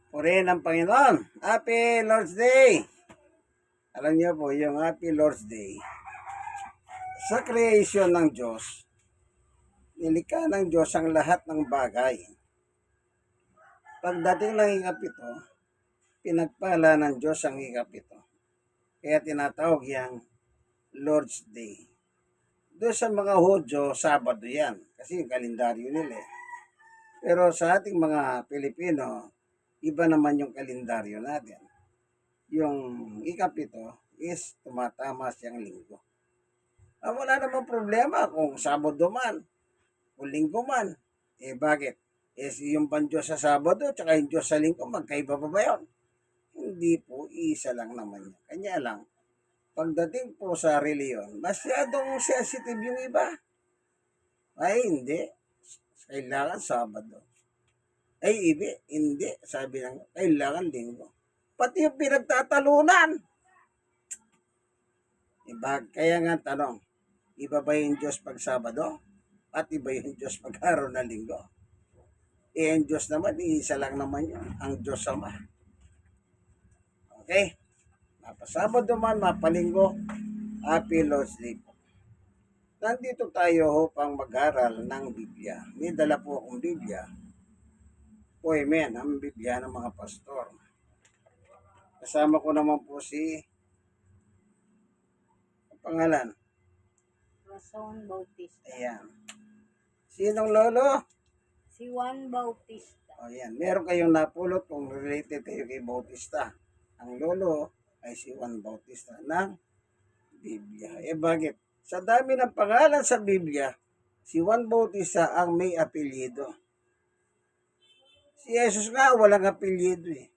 Purihin ng Panginoon. Happy Lord's Day! Alam niyo po, yung Happy Lord's Day, sa creation ng Diyos, nilikha ng Diyos ang lahat ng bagay. Pagdating ng ikapito, pinagpala ng Diyos ang ikapito. Kaya tinatawag yang Lord's Day. Doon sa mga Hudyo, Sabado yan. Kasi yung kalendaryo nila eh. Pero sa ating mga Pilipino, iba naman yung kalendaryo natin. Yung ikapito is tumatama siyang linggo. Wala namang problema kung Sabado man, kung linggo man. Bakit? Yung bang Diyos sa Sabado, tsaka yung Diyos sa linggo, magkaiba pa ba yun? Hindi po, isa lang naman yun. Kanya lang, pagdating po sa reliyon, masyadong sensitive yung iba. Ay, hindi. Kailangan Sabado. Ay, hindi. Sabi lang, kailangan linggo. Pati yung pinagtatalunan. Kaya nga tanong, iba ba yung Diyos pag Sabado? At iba yung Diyos pag araw na linggo? Ang Diyos naman, isa lang naman yun. Ang Diyos Ama. Okay? Mapasabado man, mapalinggo, Happy Lord's Day po. Nandito tayo upang mag-aral ng Biblia. May dala po akong Biblia. Amen, ang Biblia ng mga pastor. Kasama ko naman po si pangalan. Juan Bautista. Ayan. Sinong lolo? Si Juan Bautista. Ayan. Meron kayong napulot kung related kayo kay Bautista. Ang lolo ay si Juan Bautista ng Biblia. Bakit? Sa dami ng pangalan sa Biblia, si Juan Bautista ang may apelyido. Si Jesus nga walang apelyido eh.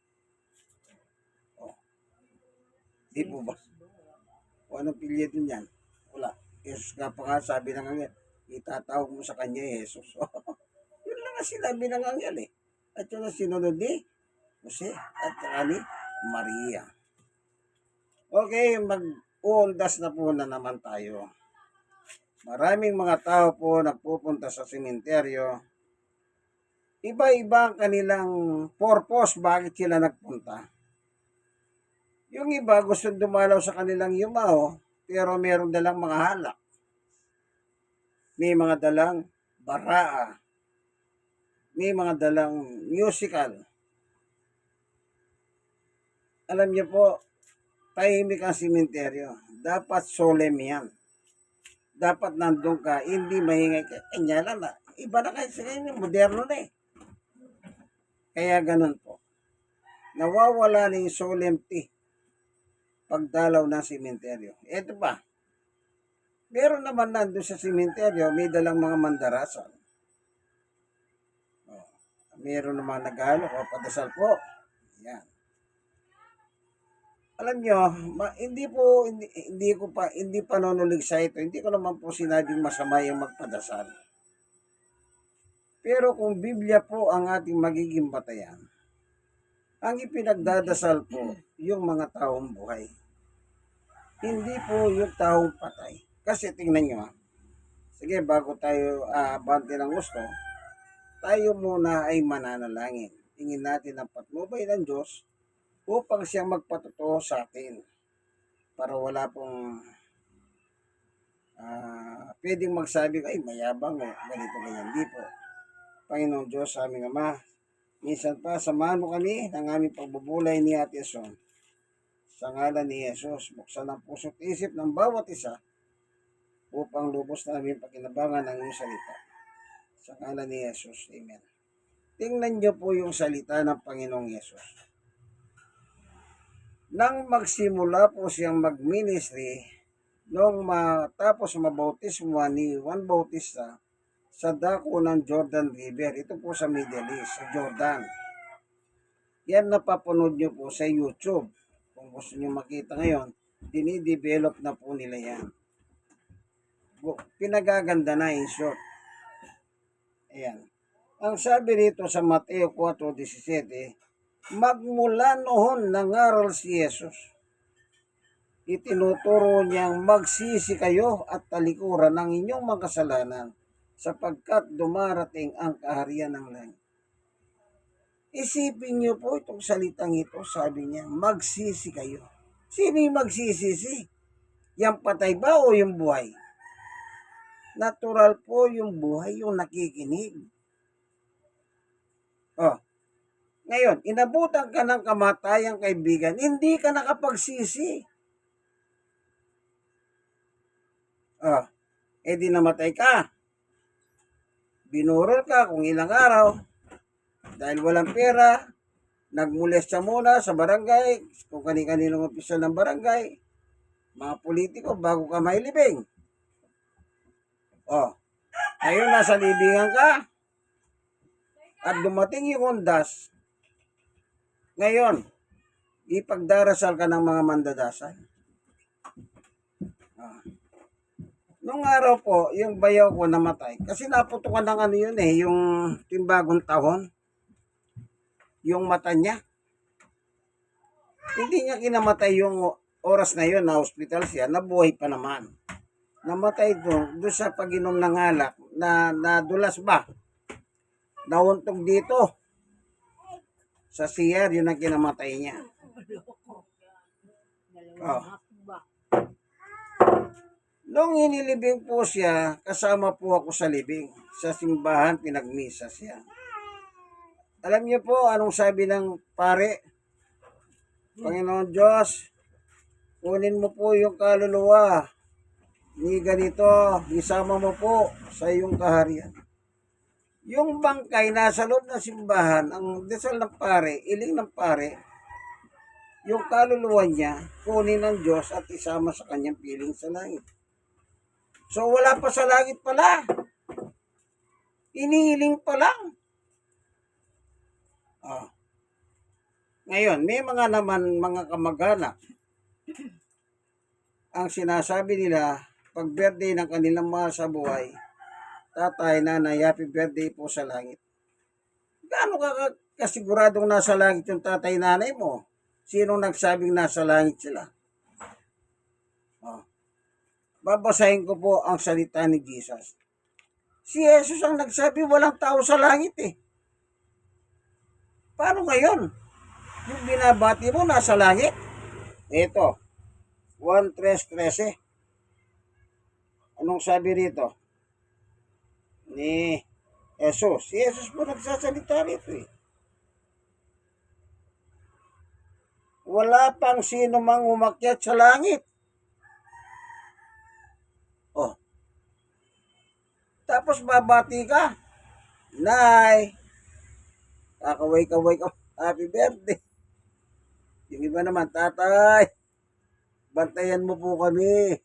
Di po ba? Anong apelyido niyan? Wala. Jesus nga pa nga sabi ng angel, itatawag mo sa kanya Jesus. Yun lang ang sinabi ng angel eh. At yun ang sinunod ni Jose at ni Maria. Okay, mag-uundas na po na naman tayo. Maraming mga tao po nagpupunta sa sementeryo. Iba-iba ang kanilang purpose bakit sila nagpunta. Yung iba gusto dumalaw sa kanilang yumao, pero meron dalang mga halak. May mga dalang baraa. May mga dalang musical. Alam niyo po, tahimik ang sementeryo. Dapat solemn yan. Dapat nandun ka, hindi mahingay ka. Kanya lang na. Iba na kayo sa inyo, moderno na eh. Kaya ganun po. Nawawala na yung solemnity pagdalaw ng sementeryo. Ito pa. Meron naman nandun sa sementeryo, may dalang mga mandarasan. Meron naman naghalo o padasal po. Yan. Alam nyo, hindi pa nonulig sa ito. Hindi ko naman po sinabing masama yung magpadasal. Pero kung Biblia po ang ating magiging batayan, ang ipinagdadasal po yung mga taong buhay. Hindi po yung taong patay. Kasi tingnan nyo sige, bago tayo bante ng gusto, tayo muna ay mananalangin. Tingin natin ang patnubay ng Diyos upang siyang magpatotoo sa atin. Para wala pong pwedeng magsabi, ay mayabang o ganito ganyan. Hindi po. Panginoon Diyos, aming Ama, minsan pa samahan mo kami ng aming pagbubulay ni Ate Son. Sa ngalan ni Jesus, buksan ang puso't isip ng bawat isa upang lubos na aming pakinabangan ng iyong salita. Sa ngalan ni Jesus, Amen. Tingnan niyo po yung salita ng Panginoong Yesus. Nang magsimula po siyang mag-ministry, nung matapos mabautismo ni Juan Bautista sa dako ng Jordan River, ito po sa Middle East, sa Jordan. Yan napapanood nyo po sa YouTube. Kung gusto nyo makita ngayon, dinidevelop na po nila yan. Pinagaganda na in short. Ayan. Ang sabi rito sa Mateo 4:17, magmula noon nangaral si Jesus. Itinuturo niyang magsisi kayo at talikuran ng inyong mga kasalanan sapagkat dumarating ang kaharian ng langit. Isipin niyo po itong salitang ito, sabi niya, magsisi kayo. Sino yung magsisisi? Yung patay ba o yung buhay? Natural po yung buhay, yung nakikinig. Oh, ngayon, inabutan ka ng kamatayang kaibigan, hindi ka nakapagsisi. Oh, di namatay ka. Binurol ka kung ilang araw. Dahil walang pera, nagmulesta muna sa barangay, kung kani-kaninong opisyal ng barangay, mga politiko, bago ka mailibing. Oh, ngayon nasa libingan ka, at dumating yung ondas. Ngayon, ipagdarasal ka ng mga mandadasal. Nung araw po, yung bayaw ko namatay. Kasi naputukan ng ano yun yung timbagong tahon. Yung mata niya. Hindi niya kinamatay yung oras na yun na hospital siya, nabuhay pa naman. Namatay doon sa pag-inom ng alak, na nadulas ba? Nauntog dito. Sa CR, yun ang kinamatay niya. Oh. Nung inilibing po siya, kasama po ako sa libing. Sa simbahan, pinagmisa siya. Alam niyo po anong sabi ng pare? Panginoon Diyos, kunin mo po yung kaluluwa ni ganito, isama mo po sa iyong kaharian. Yung bangkay nasa loob ng simbahan, ang dasal ng pare, iling ng pare, yung kaluluwa niya, kunin ng Diyos at isama sa kanyang piling sa langit. So wala pa sa langit pala. Inihiling pa lang. Oh. Ngayon, may mga naman mga kamag-anak ang sinasabi nila pag birthday ng kanilang mahal sa buhay, tatay, nanay, happy birthday po sa langit. Gaano ka kasiguradong nasa langit yung tatay, nanay mo? Sinong nagsabing nasa langit sila? Oh. Babasahin ko po ang salita ni Jesus. Si Jesus ang nagsabi, walang tao sa langit Paano ngayon? Yung binabati mo nasa langit? Ito, 1:13. Anong sabi rito? Ni Jesus. Si Jesus po nagsasalita rito Wala pang sino mang umakyat sa langit. Oh. Tapos babati ka. Nay, kakaway-kaway ka. Happy birthday. Yung iba naman, tatay, bantayan mo po kami.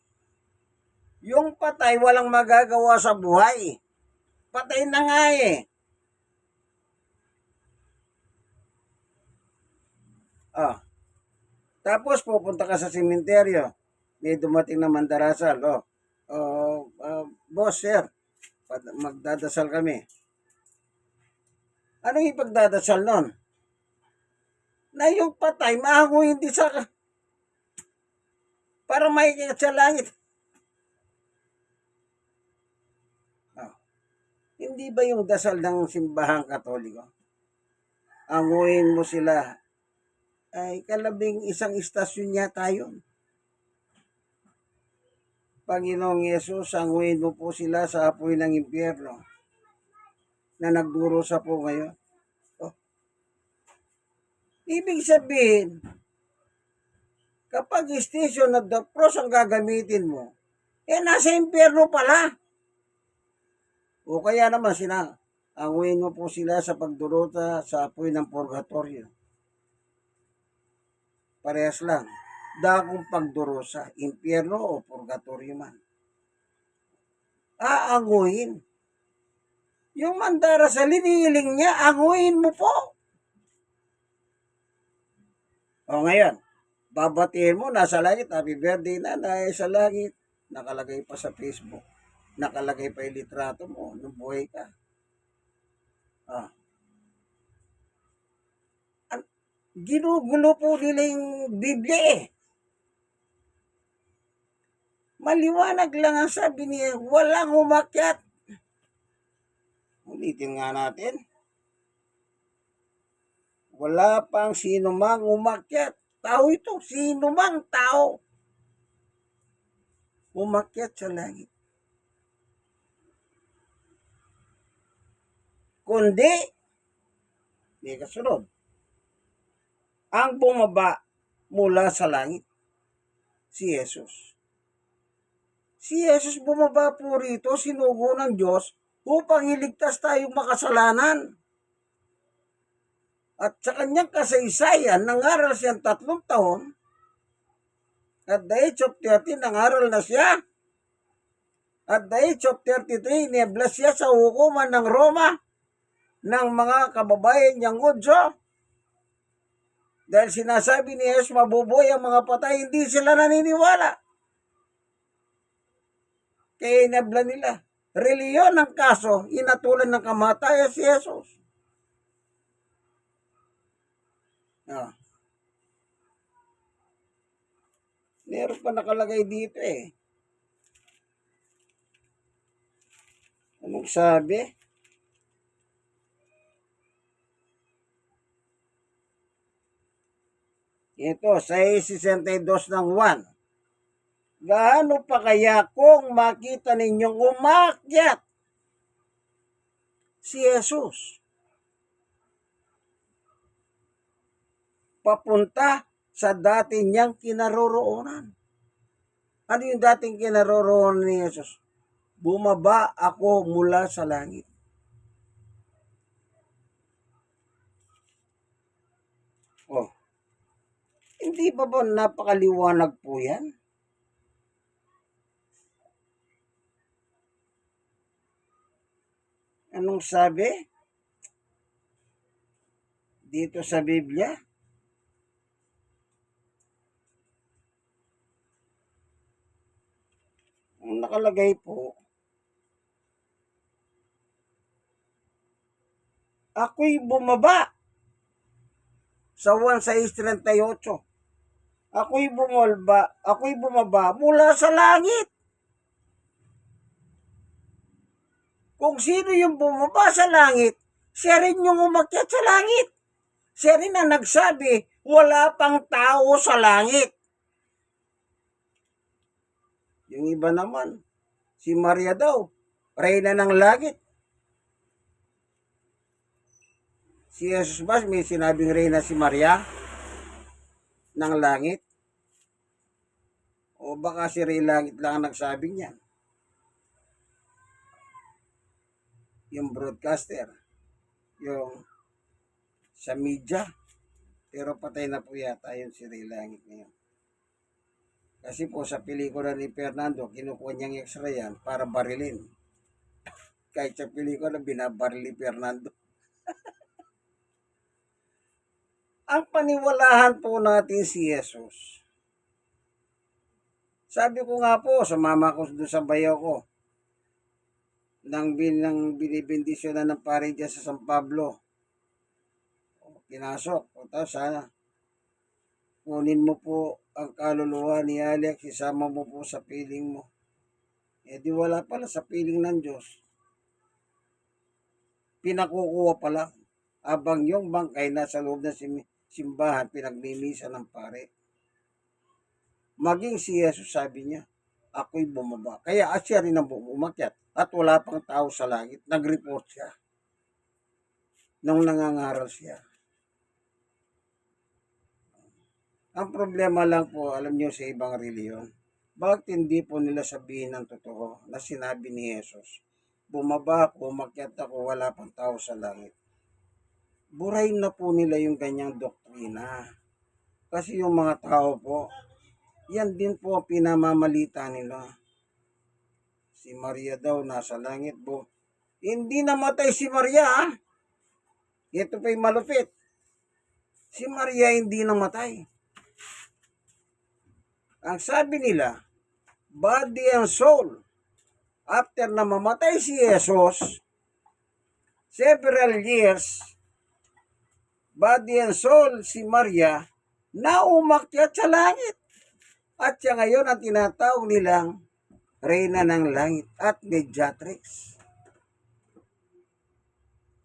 Yung patay, walang magagawa sa buhay. Patay na nga Ah. Tapos pupunta ka sa sementeryo. May dumating na mandarasal. Boss, sir, magdadasal kami. Anong ipagdadasal nun? Na yung patay, mahanguin din sa para maikikat sa langit. Hindi ba yung dasal ng simbahang katoliko? Anguin mo sila. Ay, kalabing isang istasyon niya tayo. Panginoong Yesus, anguin mo po sila sa apoy ng impyerno na nagdurusa po ngayon. Ibig sabihin, kapag station of the cross ang gagamitin mo, nasa impyerno pala. O kaya naman anguin mo po sila sa pagdurusa sa apoy ng purgatorio. Parehas lang. Dakong pagdurusa, impyerno o purgatorio man. Aanguin. Yung mandarasal, hinihiling niya, anguin mo po. O ngayon, babatiin mo, nasa langit, happy birthday nanay, sa langit. Nakalagay pa sa Facebook. Nakalagay pa yung litrato mo nung buhay ka. Ginugulo po nila yung Biblia Maliwanag lang ang sabi niya, walang umakyat. Ulitin nga natin. Wala pang sino mang umakyat. Tao ito, sino mang tao umakyat sa langit. Kundi, di kasunod, ang bumaba mula sa langit, si Jesus. Si Jesus bumaba po rito, sinugo ng Diyos upang iligtas tayong makasalanan. At sa kanyang kasaysayan, nangaral siyang 3 taon. At the age of 30, nangaral na siya. At the age of 33, nieblas siya sa hukuman ng Roma ng mga kababayan niyang Hudyo. Dahil sinasabi ni Jesus, mabubuhay ang mga patay, hindi sila naniniwala. Kaya inabla nila. Reliyon ang kaso, inatulan ng kamatayan si Jesus. Ah. Meron pa nakalagay dito eh. Anong sabi? Ito, sa 62 ng 1. Gaano pa kaya kung makita ninyong umakyat si Jesus papunta sa dati niyang kinaroroonan? Ano yung dating kinaroroonan ni Jesus? Bumaba ako mula sa langit. Oh, hindi ba napakaliwanag po yan? Anong sabi? Dito sa Biblia? Ang nakalagay po, ako'y bumaba sa 1:38. Ako'y bumaba mula sa langit. Kung sino yung bumaba sa langit, siya rin yung umakyat sa langit. Siya rin ang nagsabi, wala pang tao sa langit. Yung iba naman, si Maria daw, reyna ng langit. Si Jesus ba may sinabing reyna si Maria ng langit? O baka si Rey Langit lang ang nagsabi niyan? Yung broadcaster, yung sa media, pero patay na po yata yun si Rey Langit ngayon. Kasi po sa pelikula ni Fernando, kinukuha niyang extra yan para barilin. Kahit sa pelikula, binabaril ni Fernando. Ang paniwalahan po natin si Jesus. Sabi ko nga po, sumama ko doon sa bayaw ko, nang binibindisyon na ng pare dyan sa San Pablo. Pinasok. O tapos sana, kunin mo po ang kaluluwa ni Alex, isama mo po sa piling mo. Eh di wala pala sa piling ng Diyos. Pinakukuha pala abang yung bangkay nasa loob ng simbahan, pinaglilisa ng pare. Maging si Jesus sabi niya, ako'y bumaba. Kaya siya rin ang umakyat at wala pang tao sa langit. Nag-report siya nung nangangaral siya. Ang problema lang po, alam niyo sa ibang reliyon, bakit hindi po nila sabihin ng totoo na sinabi ni Jesus, bumaba ako, umakyat ako, wala pang tao sa langit. Burahin na po nila yung ganyang doktrina. Kasi yung mga tao po, yan din po ang pinamamalita nila. Si Maria daw nasa langit po. Hindi namatay si Maria. Ito pa'y malupit. Si Maria hindi namatay. Ang sabi nila, body and soul. After na mamatay si Jesus, several years, body and soul si Maria na umakyat sa langit. At siya ngayon ang tinatawag nilang Reyna ng Langit at Mediatrix.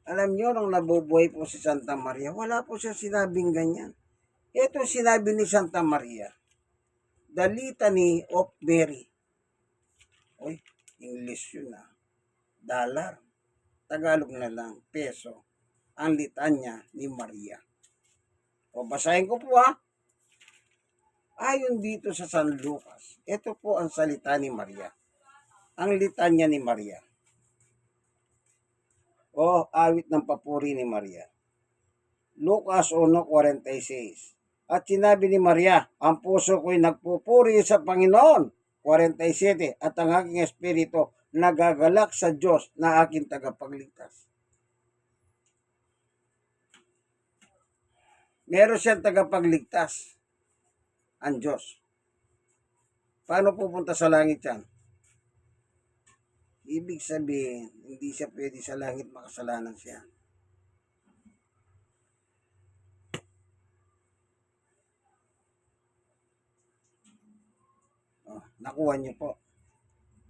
Alam nyo, nung nabubuhay po si Santa Maria, wala po siya sinabing ganyan. Ito sinabi ni Santa Maria, the Litany of Mary. Oy, English yun ah. Dollar. Tagalog na lang, peso. Ang litanya ni Maria. O basahin ko po ha. Ayon dito sa San Lucas, ito po ang salita ni Maria. Ang litanya ni Maria. O awit ng papuri ni Maria. Lucas 1:46. At sinabi ni Maria, ang puso ko'y nagpupuri sa Panginoon. 47. At ang aking espiritu nagagalak sa Diyos na aking tagapagligtas. Meron siyang tagapagligtas, ang Diyos. Paano pupunta sa langit yan? Ibig sabihin, hindi siya pwede sa langit, makasalanan siya. Oh, nakuha niyo po.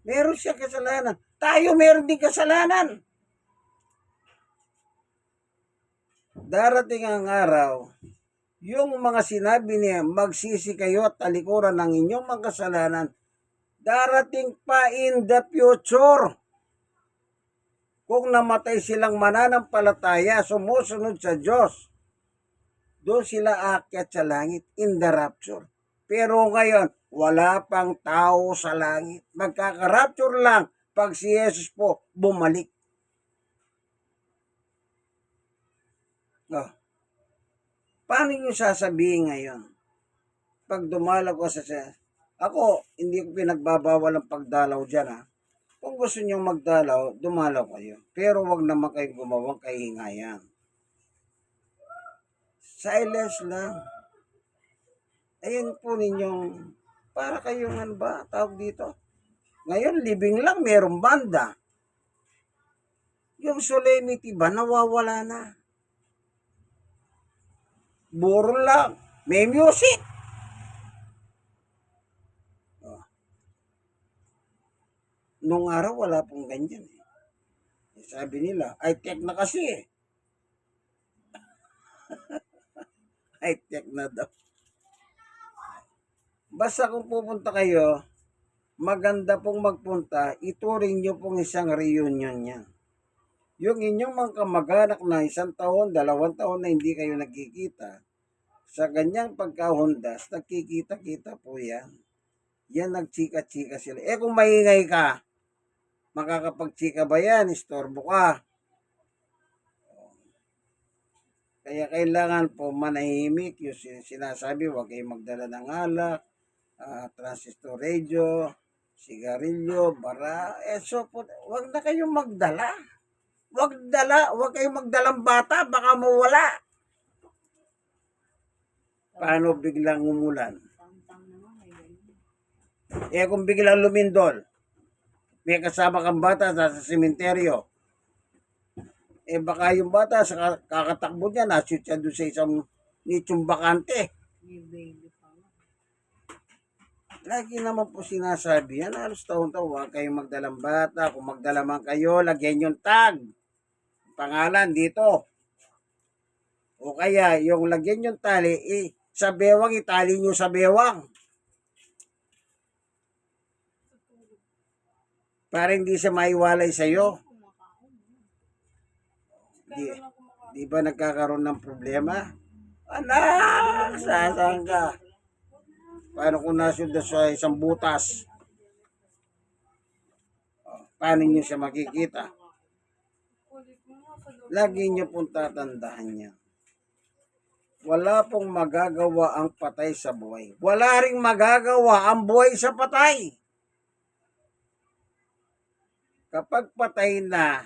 Meron siya kasalanan. Tayo meron din kasalanan. Darating ang araw, yung mga sinabi niya, magsisi kayo at talikuran ng inyong mga kasalanan, darating pa in the future. Kung namatay silang mananampalataya, sumusunod sa Diyos, doon sila aakyat sa langit in the rapture. Pero ngayon, wala pang tao sa langit. Magkaka-rapture lang pag si Jesus po bumalik. Oh. Paano nyo sasabihin ngayon? Pag dumalaw ko sa siya, ako, hindi ko pinagbabawal ang pagdalaw dyan ha. Kung gusto nyo magdalaw, dumalaw kayo. Pero wag naman kayo gumawang kahingayan. Silence lang. Ayun po ninyong, para kayong ano ba, tawag dito. Ngayon, living lang, merong banda. Yung solemnity ba, nawawala na. Buro lang. May music. Oh. Nung araw, wala pong ganyan. Sabi nila, high-tech na kasi eh. High-tech na daw. Basta kung pupunta kayo, maganda pong magpunta, ituring nyo pong isang reunion yan. Yung inyong mga kamag-anak na 1 taon, 2 taon na hindi kayo nagkikita, sa ganyang pagkahundas, nagkikita-kita po yan. Yan nagchika-chika sila. Eh kung maingay ka, makakapagchika ba yan? Istorbo ka. Kaya kailangan po manahimik. Yung sinasabi, huwag kayong magdala ng alak, transistor radio, sigarilyo, bara. So po, huwag na kayong magdala. Huwag kayong magdalang bata, baka mawala. Paano biglang umulan? Tang-tang naman, may ganyan. Eh kung biglang lumindol, may kasama kang bata sa sementeryo, eh baka yung bata sa kakatakbo niya, nashoot siya doon sa isang nichong bakante. May baby pa nga. Lagi naman po sinasabi yan, halos taon-taon, huwag kayong magdalang bata. Kung magdala man kayo, lagyan yung tag. Pangalan dito. O kaya, yung lagyan yung tali, sa bewang, itali nyo sa bewang. Para hindi siya maiwalay sa'yo. Di ba nagkakaroon ng problema? Anak! Sasaan ka? Paano kung nasunod sa isang butas? Paano nyo siya makikita? Lagi nyo pong tatandaan niya. Wala pong magagawa ang patay sa buhay. Wala ring magagawa ang buhay sa patay. Kapag patay na,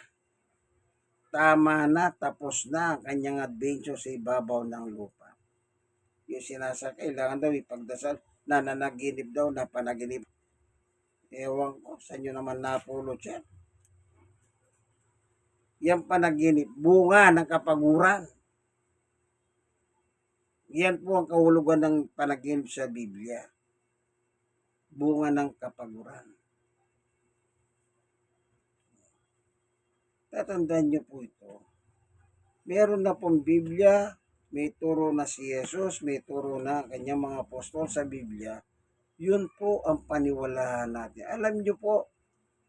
tama na, tapos na ang kanyang adventure sa ibabaw ng lupa. Yung kailangan daw ipagdasal, nananaginip daw, napanaginip. Ewan ko, sa inyo naman napulot yan. Yan panaginip, bunga ng kapaguran. Yan po ang kahulugan ng panaginip sa Biblia. Bunga ng kapaguran. Tatandaan niyo po ito. Meron na pong Biblia, may turo na si Jesus, may turo na ang kanyang mga apostol sa Biblia. Yun po ang paniwalaan natin. Alam niyo po,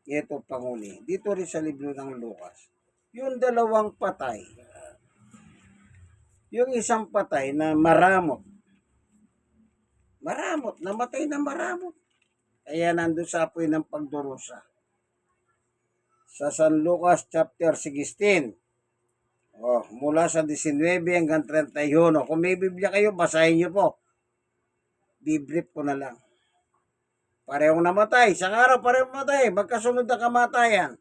ito panguli, dito rin sa libro ng Lucas, yung dalawang patay, yung isang patay na maramot, namatay na maramot. Kaya nandun sa apoy ng pagdurusa. Sa San Lucas chapter 16, mula sa 19 hanggang 31. Kung may Biblia kayo, basahin niyo po. Bibrief ko na lang. Parehong namatay. Isang araw parehong namatay. Magkasunod na kamatayan.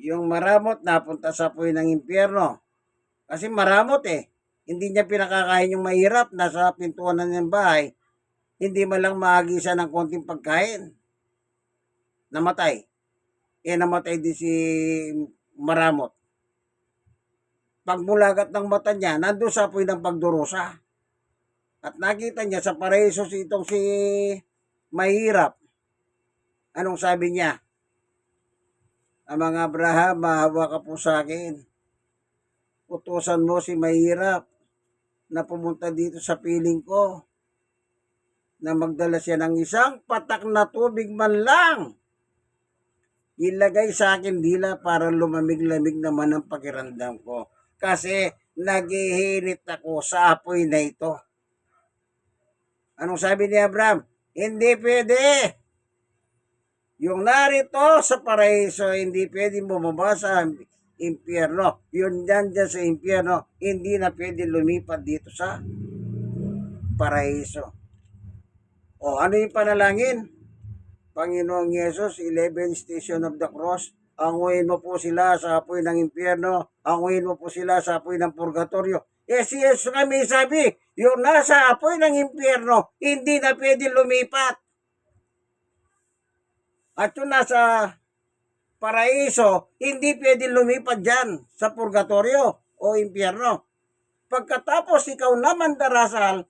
Yung maramot napunta sa apoy ng impyerno. Kasi maramot eh. Hindi niya pinakakain yung mahirap. Nasa pintuan na niyang bahay. Hindi man lang maagisa ng konting pagkain. Namatay. Namatay din si maramot. Pagmulagat ng mata niya, nandun sa apoy ng pagdurusa. At nakita niya sa paraiso itong si mahirap. Anong sabi niya? Amang Abraham, mahawa ka po sa akin. Utusan mo si mahirap na pumunta dito sa piling ko na magdala siya ng isang patak na tubig man lang. Ilagay sa akin dila para lumamig-lamig naman ang pakiramdam ko. Kasi naghihinit ako sa apoy na ito. Anong sabi ni Abraham? Hindi pwede. Yung narito sa paraiso, hindi pwede bumaba sa impyerno. Yun dyan sa impyerno, hindi na pwede lumipat dito sa paraiso. Ano yung panalangin? Panginoong Yesus, 11 Station of the Cross, anguin mo po sila sa apoy ng impyerno, anguin mo po sila sa apoy ng purgatorio. Si Jesus kami sabi, yung nasa apoy ng impyerno, hindi na pwede lumipat. At yung nasa paraiso, hindi pwede lumipat dyan sa purgatorio o impyerno. Pagkatapos ikaw naman darasal,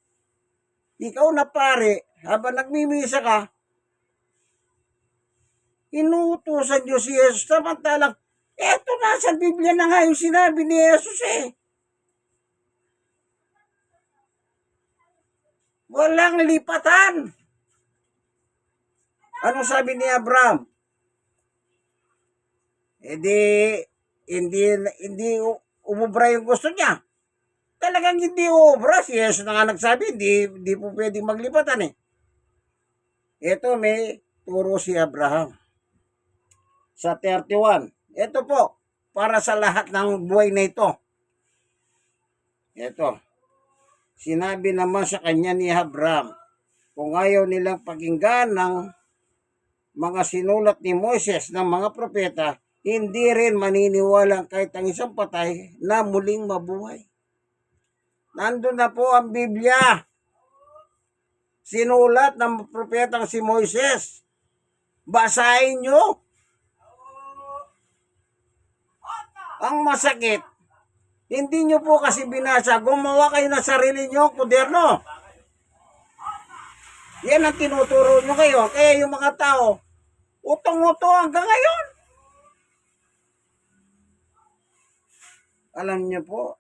ikaw na pare, habang nagmimisa ka, inuutusan niyo si Jesus. Samantalang, eto nasa Biblia na nga yung sinabi ni Jesus eh. Walang lipatan. Ano sabi ni Abraham? Hindi umubra yung gusto niya. Talagang hindi umubra. Si Jesus na nga nagsabi, hindi po pwedeng maglipatan eh. Ito may turo si Abraham. Sa 31. Ito po, para sa lahat ng buhay na ito. Ito. Sinabi naman sa kanya ni Abraham, kung ayaw nilang pakinggan ng mga sinulat ni Moises ng mga propeta, hindi rin maniniwala kahit ang isang patay na muling mabuhay. Nandun na po ang Biblia. Sinulat ng propetang si Moises. Basahin nyo. Ang masakit, hindi nyo po kasi binasa, gumawa kayo ng sarili nyo, kuderno. Yan ang tinuturo nyo kayo. Kaya yung mga tao, utong-uto hanggang ngayon. Alam nyo po,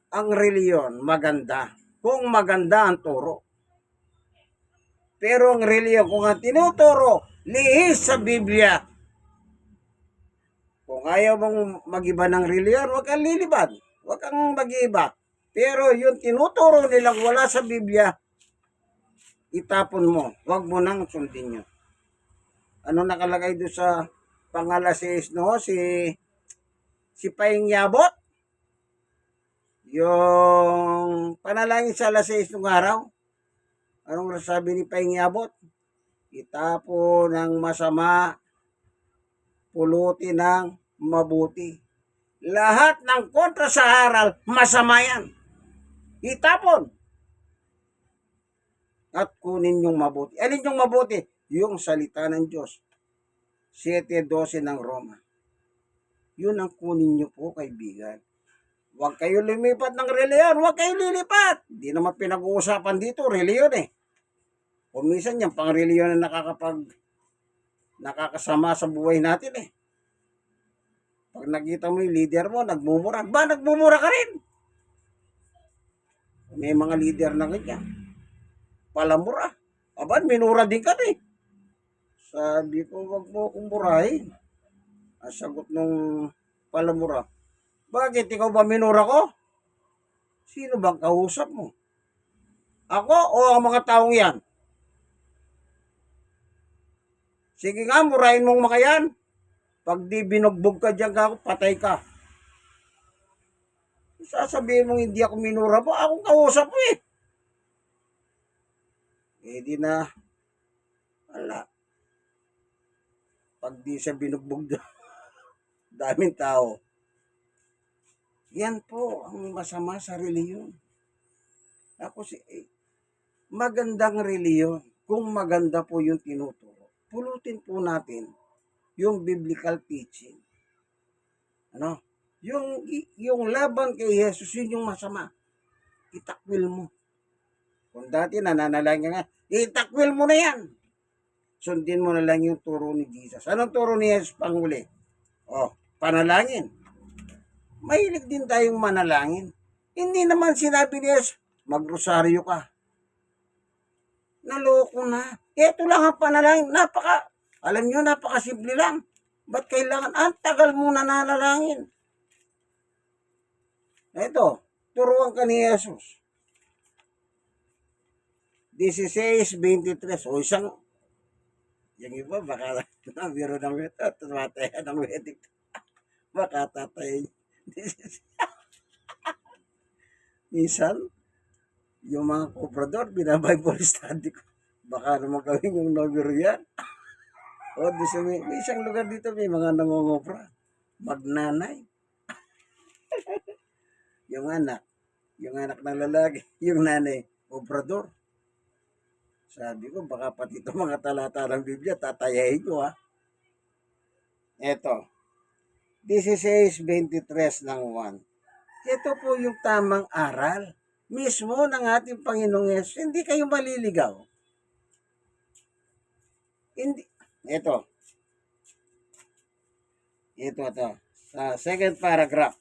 ang reliyon maganda. Kung maganda ang turo. Pero ang reliyon, kung ang tinuturo, lihis sa Biblia. Kung ayaw mong mag-iba ng reliyon, huwag kang lilibad. Huwag kang mag-iba. Pero yung tinuturo nilang wala sa Biblia, itapon mo. Huwag mo nang sundin yun. Ano nakalagay doon sa pangalasis, no? Si Paing Yabot. Yung panalangin sa alas 6 ng araw. Anong sabi ni Paing Yabot? Itapon ng masama, pulutin ng mabuti. Lahat ng kontra sa aral, masama yan. Itapon. At kunin yung mabuti. Alin yung mabuti? Yung salita ng Diyos. 7:12 ng Roma. Yun ang kunin nyo po, kaibigan. Huwag kayo lumipat ng reliyon. Huwag kayo lilipat. Hindi naman pinag-uusapan dito, reliyon eh. Kung minsan yan, pang reliyon na nakakasama sa buhay natin eh. Pag nakita mo yung leader mo, nagmumura. Ba, nagmumura ka rin. May mga leader na ganyan. Palamura. Aba, minura din kami. Sabi ko, wag mo akong murahin. Ang sagot nung palamura, bakit ikaw ba minura ko? Sino bang kausap mo? Ako o ang mga taong yan? Sige nga, murahin mong mga yan. Pag di binugbog ka dyan ka, patay ka. Sasabihin mong hindi ako minura mo, akong kausap mo eh. Eh di na, wala. Pag di siya binugbog dyan, daming tao. Yan po ang masama sa reliyon. Magandang reliyon. Kung maganda po yung tinuturo, pulutin po natin yung biblical teaching. Ano? Yung laban kay Jesus, yun yung masama. Itakwil mo. Kung dati nananalangin nga, itakwil mo na yan. Sundin mo na lang yung turo ni Jesus. Anong turo ni Jesus panghuli? Panalangin. Mahilig din tayong manalangin. Hindi naman sinabi ni Jesus, magrosaryo ka. Naloko na. Ito lang ang panalangin. Alam nyo, napakasimple lang. Ba't kailangan? Ang tagal mo na nanalangin. Ito, turuan ka ni Jesus. 16:23. O isang, yung iba, baka nabiro ng weto, tumataya ng wedding. Baka tatay. Minsan, yung mga koprador, binabible study ko. Baka naman gawin yung nobiro yan. May isang lugar dito, may mga nangongopra. Magnanay. yung anak ng lalaki, yung nanay, obrador. Sabi ko, baka pati ito mga talata ng Biblia, tatayahin ko ha. Eto, 16:23 ng 1. Ito po yung tamang aral. Mismo ng ating Panginoong Yesus, hindi kayo maliligaw. Hindi. Ito. Sa second paragraph.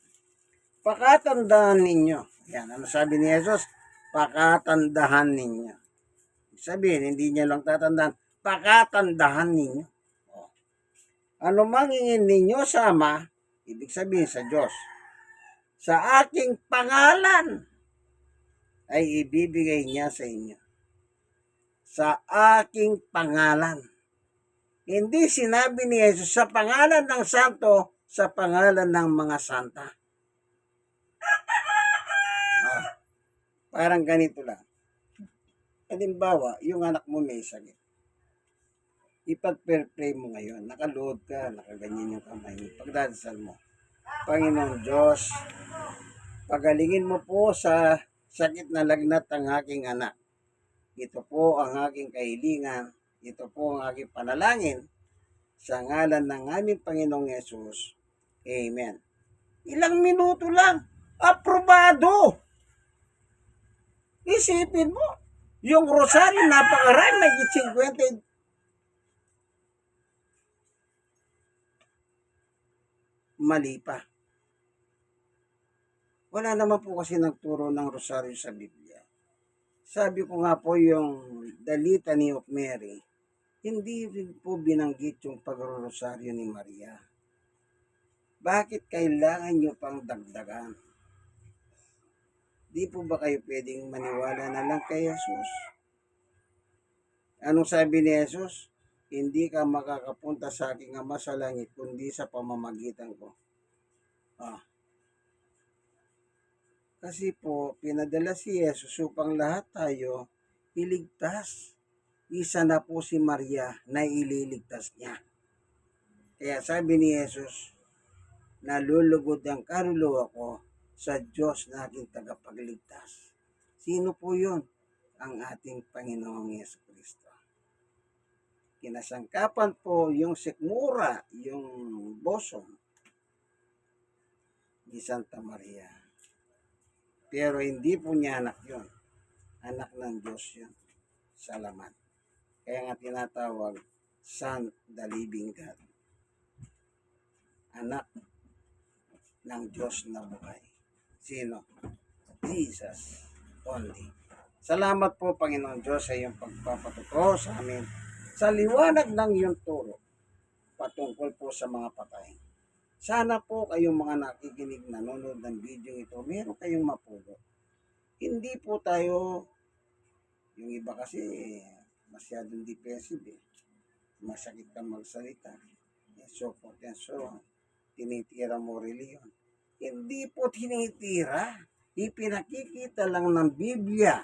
Pakatandaan ninyo. Yan, ano sabi ni Jesus? Pakatandaan ninyo. Sabihin, hindi niya lang tatandaan. Pakatandaan ninyo. Ano mang hingin ninyo sa Ama, ibig sabihin sa Diyos, sa aking pangalan, ay ibibigay niya sa inyo. Sa aking pangalan. Hindi sinabi ni Jesus sa pangalan ng santo, sa pangalan ng mga santa. Parang ganito lang. Halimbawa, yung anak mo may sakit. Ipag-pray mo ngayon. Nakaluhod ka, nakaganyan yung kamay mo. Pagdadasal mo. Panginoon Diyos, pagalingin mo po sa sakit na lagnat ang aking anak. Ito po ang aking kahilingan. Ito po ang aking panalangin. Sa ngalan ng aming Panginoong Yesus. Amen. Ilang minuto lang. Aprobado! Isipin mo, yung rosaryo napakarami, may 50. Mali pa. Wala naman po kasi nagturo ng rosaryo sa Biblia. Sabi ko nga po yung The Litany of Mary, hindi rin po binanggit yung pagro-rosaryo ni Maria. Bakit kailangan nyo pang dagdagan? Di po ba kayo pwedeng maniwala na lang kay Jesus? Anong sabi ni Jesus? Hindi ka makakapunta sa aking Ama sa langit kundi sa pamamagitan ko. Kasi po, pinadala si Jesus upang lahat tayo iligtas. Isa na po si Maria na ililigtas niya. Kaya sabi ni Jesus, nalulugod ang kaluluwa ko sa Diyos na aking tagapagligtas. Sino po yun? Ang ating Panginoong Yesu Kristo. Kinasangkapan po yung sikmura, yung bosom ni Santa Maria. Pero hindi po niya anak yun. Anak ng Diyos yun. Salamat. Kaya nga tinatawag Son the Living God. Anak ng Diyos na buhay. Sino? Jesus only. Salamat po, Panginoon Diyos, sa iyong pagpapatuto sa amin sa liwanag ng iyong turo patungkol po sa mga patay. Sana po kayong mga nakikinig, nanonood ng video ito, meron kayong mapulot. Hindi po tayo, yung iba kasi masyadong defensive eh. Masakit kang magsalita. And so forth and so on. Tinitira mo reliyon. Hindi po tinitira. Ipinakikita lang ng Biblia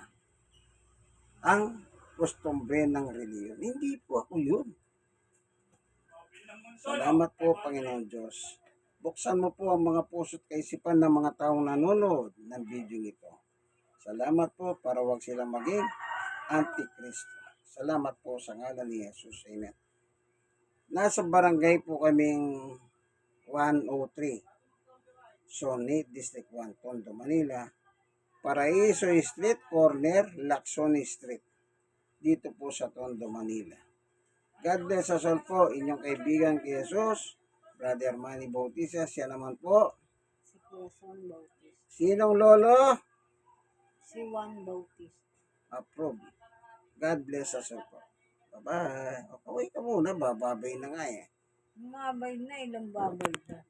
ang kostumbre ng reliyon. Hindi po ako yun. Salamat po, Panginoon Diyos. Buksan mo po ang mga puso't kaisipan ng mga taong nanonood ng video ito. Salamat po para wag silang maging antikristo. Salamat po sa ngalan ni Jesus. Amen. Nasa barangay po kaming 103, Sonit, District 1, Tondo, Manila. Paraiso Street, corner, Lacson Street. Dito po sa Tondo, Manila. God bless us all po, inyong kaibigan kay Jesus, Brother Manny Bautista. Siya naman po, Si Quezon Bautista. sinong lolo? Si Juan Bautista. Approve. God bless us all po. Bye-bye. Okay ka muna, bababay na nga eh. Mabay na, ilang babay na.